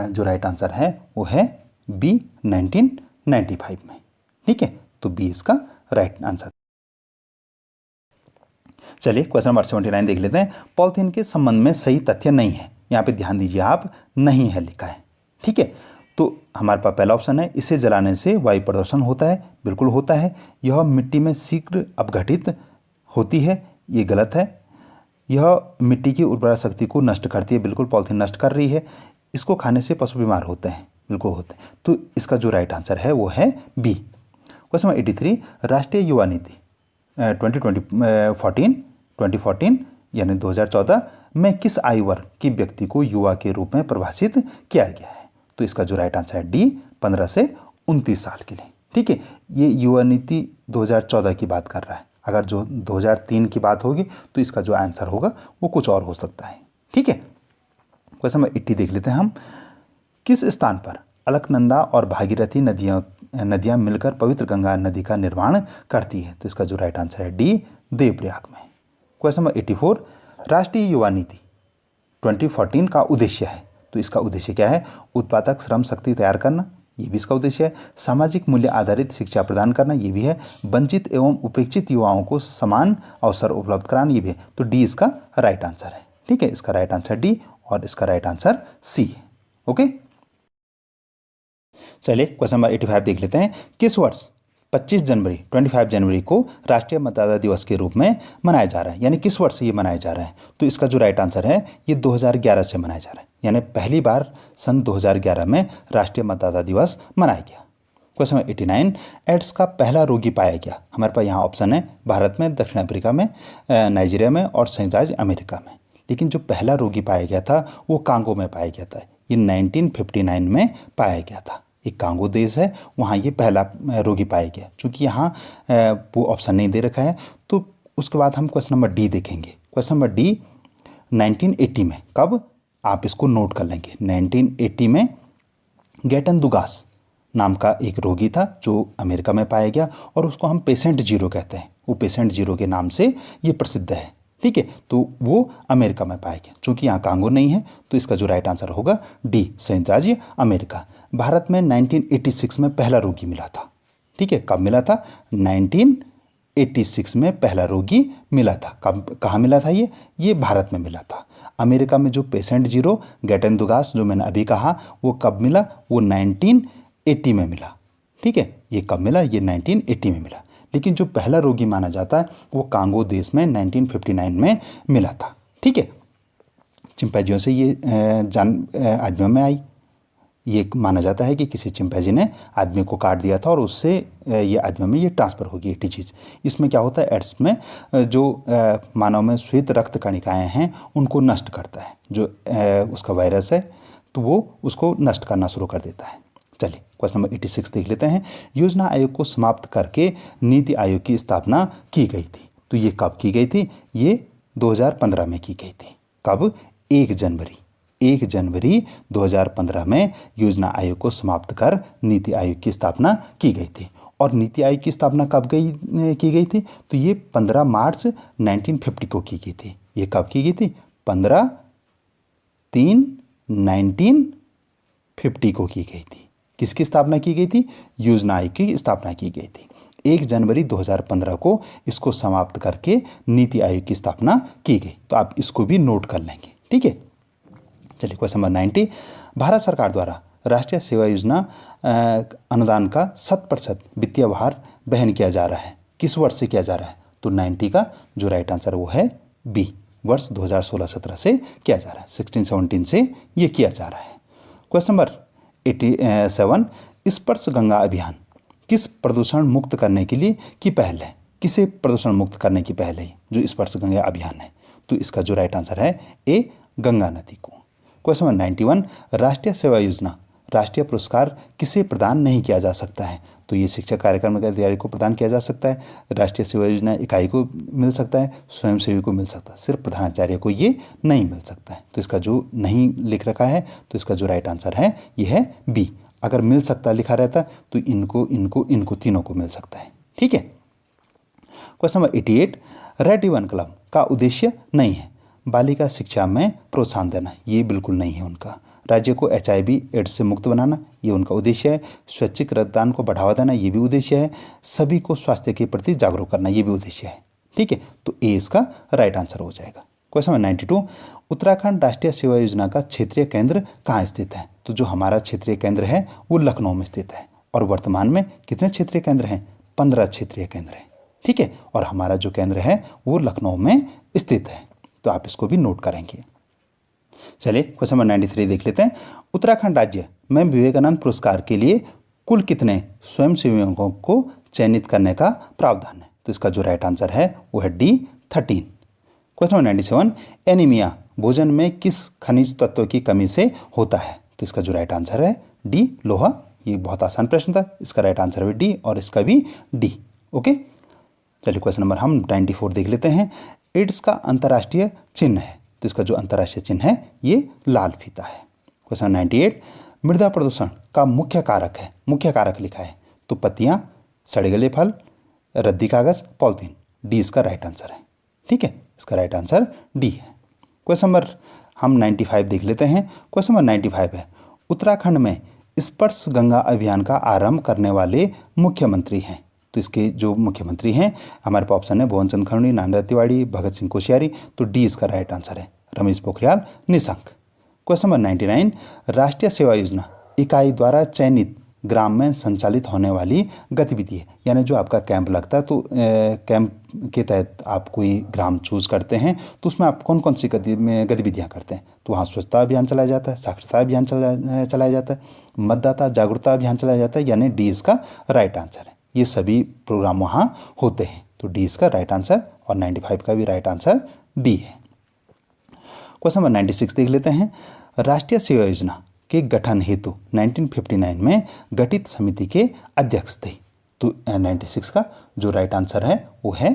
जो राइट आंसर है वो है बी, 1995 में, ठीक है। तो बी इसका राइट आंसर। चलिए क्वेश्चन नंबर 79 देख लेते हैं, पॉलिथीन के संबंध में सही तथ्य नहीं है। यहाँ पे ध्यान दीजिए, आप नहीं है लिखा है, ठीक है। तो हमारे पास पहला ऑप्शन है, इसे जलाने से वायु प्रदूषण होता है, बिल्कुल होता है। यह मिट्टी में शीघ्र अपघटित होती है, ये गलत है। यह मिट्टी की उर्वरा शक्ति को नष्ट करती है, बिल्कुल पॉलिथीन नष्ट कर रही है। इसको खाने से पशु बीमार होते हैं, बिल्कुल होते हैं। तो इसका जो राइट आंसर है वो है बी। क्वेश्चन नंबर 83, राष्ट्रीय युवा नीति 2014 यानी 2014 में किस आयु वर्ग के व्यक्ति को युवा के रूप में परिभाषित किया गया है। तो इसका जो राइट आंसर है डी, 15 से 29 साल के लिए, ठीक है। ये युवा नीति 2014 की बात कर रहा है, अगर जो 2003 की बात होगी तो इसका जो आंसर होगा वो कुछ और हो सकता है, ठीक है। क्वेश्चन नंबर 80 देख लेते हैं हम। किस स्थान पर अलकनंदा और भागीरथी नदियाँ मिलकर पवित्र गंगा नदी का निर्माण करती है? तो इसका जो राइट आंसर है डी, देवप्रयाग में। क्वेश्चन नंबर 84, राष्ट्रीय युवा नीति 2014 का उद्देश्य है। तो इसका उद्देश्य क्या है? उत्पादक श्रम शक्ति तैयार करना, ये भी इसका उद्देश्य है। सामाजिक मूल्य आधारित शिक्षा प्रदान करना, ये भी है। वंचित एवं उपेक्षित युवाओं को समान अवसर उपलब्ध कराना, ये भी है। तो डी इसका राइट आंसर है। ठीक है, इसका राइट आंसर डी और इसका राइट आंसर सी है। ओके, चलिए क्वेश्चन नंबर 85 देख लेते हैं। किस वर्ष 25 जनवरी को राष्ट्रीय मतदाता दिवस के रूप में मनाया जा रहा है? यानी किस वर्ष ये मनाया जा रहा है? तो इसका जो राइट आंसर है ये 2011 से मनाया जा रहा है। यानी पहली बार सन 2011 में राष्ट्रीय मतदाता दिवस मनाया गया। क्वेश्चन नंबर 89, एड्स का पहला रोगी पाया गया? हमारे पास यहाँ ऑप्शन है भारत में, दक्षिण अफ्रीका में, नाइजीरिया में और संयुक्त राज्य अमेरिका में। लेकिन जो पहला रोगी पाया गया था वो कांगो में पाया गया था। ये 1959 में पाया गया था। एक कांगो देश है, वहाँ ये पहला रोगी पाया गया। चूँकि यहाँ वो ऑप्शन नहीं दे रखा है, तो उसके बाद हम क्वेश्चन नंबर डी देखेंगे। क्वेश्चन नंबर डी 1980 में, कब? आप इसको नोट कर लेंगे। 1980 में गैटन दुगास नाम का एक रोगी था जो अमेरिका में पाया गया और उसको हम पेशेंट जीरो कहते हैं। वो पेशेंट जीरो के नाम से ये प्रसिद्ध है। ठीक है, तो वो अमेरिका में पाया गया। चूँकि यहाँ कांगो नहीं है, तो इसका जो राइट आंसर होगा डी, संयुक्त राज्य अमेरिका। भारत में 1986 में पहला रोगी मिला था। ठीक है, कब मिला था? 1986 में पहला रोगी मिला था। कब, कहाँ मिला था ये भारत में मिला था। अमेरिका में जो पेशेंट जीरो गैटन दुगास जो मैंने अभी कहा, वो कब मिला? वो 1980 में मिला। ठीक है, ये कब मिला? ये 1980 में मिला। लेकिन जो पहला रोगी माना जाता है वो कांगो देश में 1959 में मिला था। ठीक है, चिंपैंजियों से ये आदमियों में आई। ये माना जाता है कि किसी चिंपैंजी ने आदमी को काट दिया था और उससे ये आदमी में ये ट्रांसफ़र होगी ये चीज़। इसमें क्या होता है, एड्स में जो मानव में श्वेत रक्त कणिकाएँ हैं उनको नष्ट करता है। जो उसका वायरस है तो वो उसको नष्ट करना शुरू कर देता है। चलिए क्वेश्चन नंबर 86 देख लेते हैं। योजना आयोग को समाप्त करके नीति आयोग की स्थापना की गई थी। तो ये कब की गई थी? ये 2015 में की गई थी। कब? 1 जनवरी 2015 में योजना आयोग को समाप्त कर नीति आयोग की स्थापना की गई थी। और नीति आयोग की स्थापना कब की गई थी? तो ये 15 मार्च 1950 को की गई थी। ये कब की गई थी? 15/3/1950 को की गई थी। किसकी स्थापना की गई थी? योजना आयोग की स्थापना की गई थी। 1 जनवरी 2015 को इसको समाप्त करके नीति आयोग की स्थापना की गई। तो आप इसको भी नोट कर लेंगे। ठीक है, चलिए क्वेश्चन नंबर 90, भारत सरकार द्वारा राष्ट्रीय सेवा योजना अनुदान का 100% वित्तीय भार वहन किया जा रहा है। किस वर्ष से किया जा रहा है? तो 90 का जो राइट आंसर वो है बी, वर्ष 2016-17 से किया जा रहा है। 16-17 से ये किया जा रहा है। क्वेश्चन नंबर 87, स्पर्श गंगा अभियान किस प्रदूषण मुक्त करने के लिए की पहल है? किसे प्रदूषण मुक्त करने की पहल है जो स्पर्श गंगा अभियान है? तो इसका जो राइट आंसर है ए, गंगा नदी को। क्वेश्चन नंबर 91, राष्ट्रीय सेवा योजना राष्ट्रीय पुरस्कार किसे प्रदान नहीं किया जा सकता है? तो ये शिक्षक कार्यक्रम के अधिकारी को प्रदान किया जा सकता है, राष्ट्रीय सेवा योजना इकाई को मिल सकता है, स्वयंसेवी को मिल सकता है, सिर्फ प्रधानाचार्य को ये नहीं मिल सकता है। तो इसका जो नहीं लिख रखा है तो इसका जो राइट आंसर है ये है बी। अगर मिल सकता लिखा रहता तो इनको तीनों को मिल सकता है। ठीक है, question number 88, red ribbon club का उद्देश्य नहीं है बालिका शिक्षा में प्रोत्साहन देना, ये बिल्कुल नहीं है उनका। राज्य को HIV एड्स से मुक्त बनाना, ये उनका उद्देश्य है। स्वैच्छिक रक्तदान को बढ़ावा देना, ये भी उद्देश्य है। सभी को स्वास्थ्य के प्रति जागरूक करना, ये भी उद्देश्य है। ठीक है, तो ए इसका राइट आंसर हो जाएगा। क्वेश्चन नंबर 92, उत्तराखंड राष्ट्रीय सेवा योजना का क्षेत्रीय केंद्र कहाँ स्थित है? तो जो हमारा क्षेत्रीय केंद्र है वो लखनऊ में स्थित है। और वर्तमान में कितने क्षेत्रीय केंद्र हैं? 15 क्षेत्रीय केंद्र हैं। ठीक है, और हमारा जो केंद्र है वो लखनऊ में स्थित है। तो आप इसको भी नोट करेंगे। चलिए क्वेश्चन नंबर 93 देख लेते हैं। उत्तराखंड राज्य में विवेकानंद पुरस्कार के लिए कुल कितने स्वयंसेवकों को चयनित करने का प्रावधान है? तो इसका जो राइट आंसर है वो है डी, 13। क्वेश्चन नंबर 97, एनीमिया भोजन में किस खनिज तत्व की कमी से होता है? तो इसका जो राइट आंसर है डी, लोहा। ये बहुत आसान प्रश्न था, इसका राइट आंसर भी डी और इसका भी डी। ओके, चलिए क्वेश्चन नंबर हम 94 देख लेते हैं। एड्स का अंतर्राष्ट्रीय चिन्ह है तो इसका जो अंतर्राष्ट्रीय चिन्ह है ये लाल फीता है। क्वेश्चन 98, मृदा प्रदूषण का मुख्य कारक लिखा है तो पत्तियां, सड़े गले फल, रद्दी कागज, पॉलिथीन। डी इसका राइट आंसर है। ठीक है, इसका राइट आंसर डी है। क्वेश्चन नंबर हम 95 देख लेते हैं। क्वेश्चन नंबर 95 है, उत्तराखंड में स्पर्श गंगा अभियान का आरंभ करने वाले मुख्यमंत्री हैं। तो इसके जो मुख्यमंत्री हैं हमारे पास ऑप्शन है भुवन चंद्र खंडूड़ी, नारायण तिवारी, भगत सिंह कोश्यारी। तो डी इसका राइट आंसर है, रमेश पोखरियाल निशंक। क्वेश्चन नंबर 99, राष्ट्रीय सेवा योजना इकाई द्वारा चयनित ग्राम में संचालित होने वाली गतिविधि है। यानी जो आपका कैंप लगता है तो कैंप के तहत आप कोई ग्राम चूज करते हैं तो उसमें आप कौन कौन सी गतिविधियाँ करते हैं। तो वहाँ स्वच्छता अभियान चलाया जाता है, साक्षरता अभियान चलाया जाता है, मतदाता जागरूकता अभियान चलाया जाता है। यानी डी इसका राइट आंसर है। ये सभी प्रोग्राम वहाँ होते हैं तो डी इसका राइट आंसर और 95 का भी राइट आंसर डी है। क्वेश्चन नंबर 96 देख लेते हैं। राष्ट्रीय सेवा योजना के गठन हेतु 1959 में गठित समिति के अध्यक्ष थे। तो 96 का जो राइट आंसर है वो है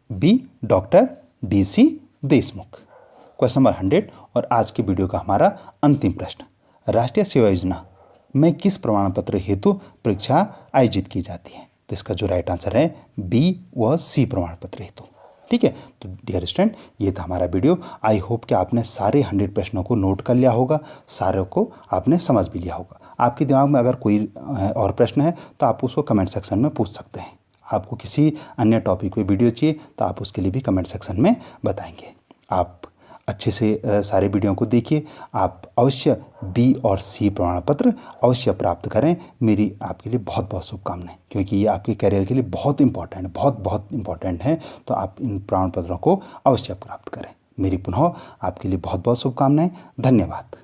B, doctor DC Deshmukh. Question number 100 और आज की वीडियो का हमारा अंतिम प्रश्न, राष्ट्रीय सेवा योजना में किस प्रमाण पत्र हेतु परीक्षा आयोजित की जाती है। तो इसका जो राइट आंसर है बी व सी प्रमाण पत्र हेतु। ठीक है, तो डियर स्टूडेंट ये था हमारा वीडियो। आई होप कि आपने सारे 100 प्रश्नों को नोट कर लिया होगा, सारे को आपने समझ भी लिया होगा। आपके दिमाग में अगर कोई और प्रश्न है तो आप उसको कमेंट सेक्शन में पूछ सकते हैं। आपको किसी अन्य टॉपिक पे वीडियो चाहिए तो आप उसके लिए भी कमेंट सेक्शन में बताएंगे। आप अच्छे से सारे वीडियो को देखिए। आप अवश्य बी और सी प्रमाण पत्र अवश्य प्राप्त करें। मेरी आपके लिए बहुत बहुत शुभकामनाएं, क्योंकि ये आपके करियर के लिए बहुत इंपॉर्टेंट है। तो आप इन प्रमाण पत्रों को अवश्य प्राप्त करें। मेरी पुनः आपके लिए बहुत बहुत शुभकामनाएं। धन्यवाद।